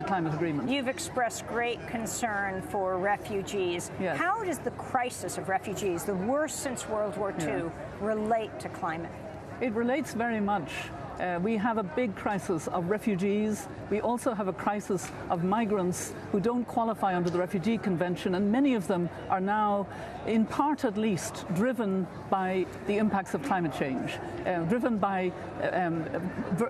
climate agreement. You've expressed great concern for refugees. Yes. How does the crisis of refugees, the worst since World War II, relate to climate? It relates very much. We have a big crisis of refugees. We also have a crisis of migrants who don't qualify under the Refugee Convention, and many of them are now, in part at least, driven by the impacts of climate change, driven by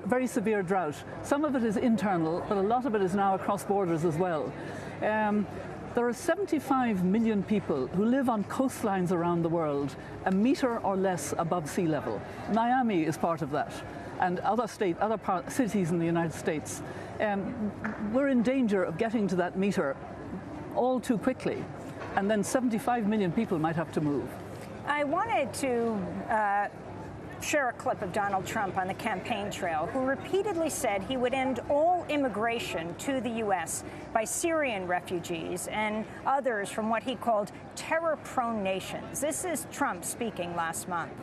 very severe drought. Some of it is internal, but a lot of it is now across borders as well. There are 75 million people who live on coastlines around the world, a metre or less above sea level. Miami is part of that, and other cities in the United States. We're in danger of getting to that metre all too quickly, and then 75 million people might have to move. I wanted to share a clip of Donald Trump on the campaign trail, who repeatedly said he would end all immigration to the U.S. by Syrian refugees and others from what he called terror-prone nations. This is Trump speaking last month.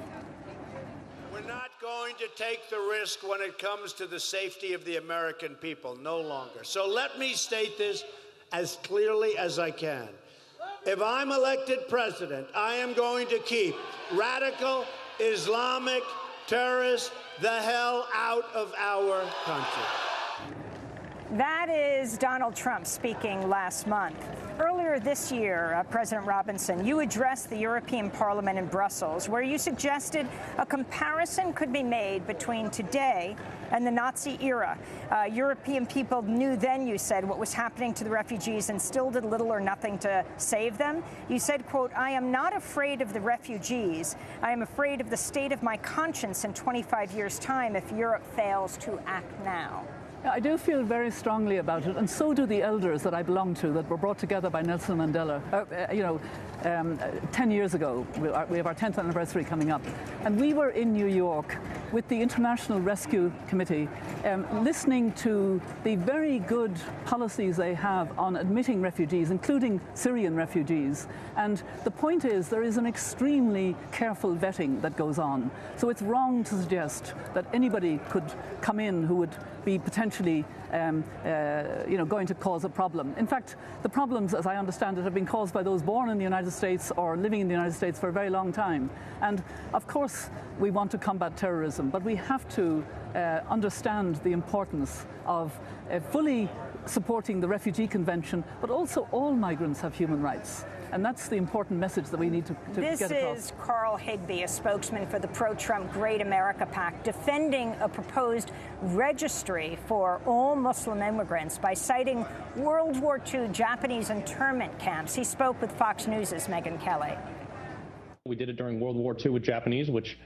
We're not going to take the risk when it comes to the safety of the American people, no longer. So let me state this as clearly as I can. If I'm elected president, I am going to keep radical Islamic terrorists the hell out of our country. That is Donald Trump speaking last month. Earlier this year, President Robinson, you addressed the European Parliament in Brussels, where you suggested a comparison could be made between today and the Nazi era. European people knew then, you said, what was happening to the refugees and still did little or nothing to save them. You said, quote, "I am not afraid of the refugees. I am afraid of the state of my conscience in 25 years' time if Europe fails to act now." I do feel very strongly about it, and so do the elders that I belong to, that were brought together by Nelson Mandela, 10 years ago. We have our 10th anniversary coming up. And we were in New York with the International Rescue Committee, listening to the very good policies they have on admitting refugees, including Syrian refugees. And the point is, there is an extremely careful vetting that goes on. So it's wrong to suggest that anybody could come in who would be potentially going to cause a problem. In fact, the problems, as I understand it, have been caused by those born in the United States or living in the United States for a very long time. And of course, we want to combat terrorism, but we have to understand the importance of fully supporting the Refugee Convention, but also all migrants have human rights. And that's the important message that we need to get across. This is Carl Higbie, a spokesman for the pro-Trump Great America PAC, defending a proposed registry for all Muslim immigrants by citing World War II Japanese internment camps. He spoke with Fox News' Megyn Kelly. We did it during World War II with Japanese, which,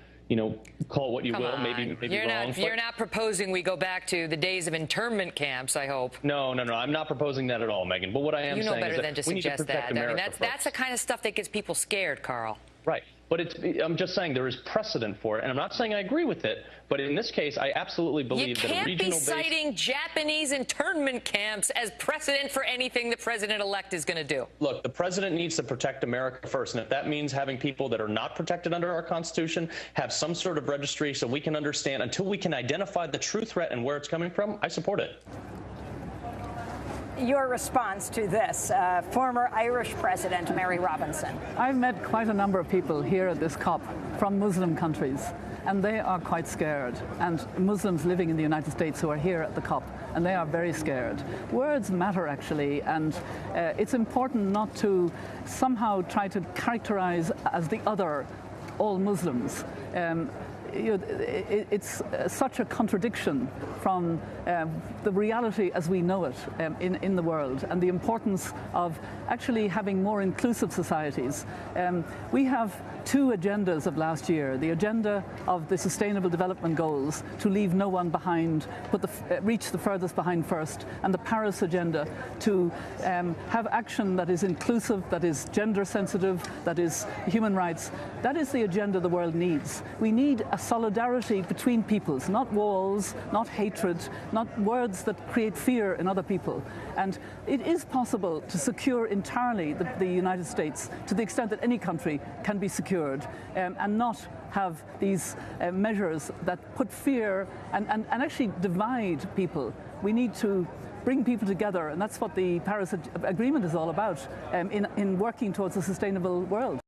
call it what you will, maybe wrong. You're not proposing we go back to the days of internment camps, I hope. No, I'm not proposing that at all, Megyn. But what I am saying is that you know better than to suggest that. I mean, that's the kind of stuff that gets people scared, Carl. Right. But I'm just saying there is precedent for it, and I'm not saying I agree with it, but in this case, I absolutely believe that a regional base... You can't be citing Japanese internment camps as precedent for anything the president-elect is going to do. Look, the president needs to protect America first, and if that means having people that are not protected under our Constitution have some sort of registry so we can understand, until we can identify the true threat and where it's coming from, I support it. Your response to this, former Irish President Mary Robinson. I've met quite a number of people here at this COP from Muslim countries, and they are quite scared. And Muslims living in the United States who are here at the COP, and they are very scared. Words matter, actually, and it's important not to somehow try to characterize as the other all Muslims. It's such a contradiction from the reality as we know it in the world, and the importance of actually having more inclusive societies. We have two agendas of last year: the agenda of the Sustainable Development Goals, to leave no one behind, reach the furthest behind first, and the Paris agenda, to have action that is inclusive, that is gender sensitive, that is human rights. That is the agenda the world needs. We need a solidarity between peoples, not walls, not hatred, not words that create fear in other people. And it is possible to secure entirely the United States to the extent that any country can be secured, and not have these measures that put fear and actually divide people. We need to bring people together, and that's what the Paris Agreement is all about, in working towards a sustainable world.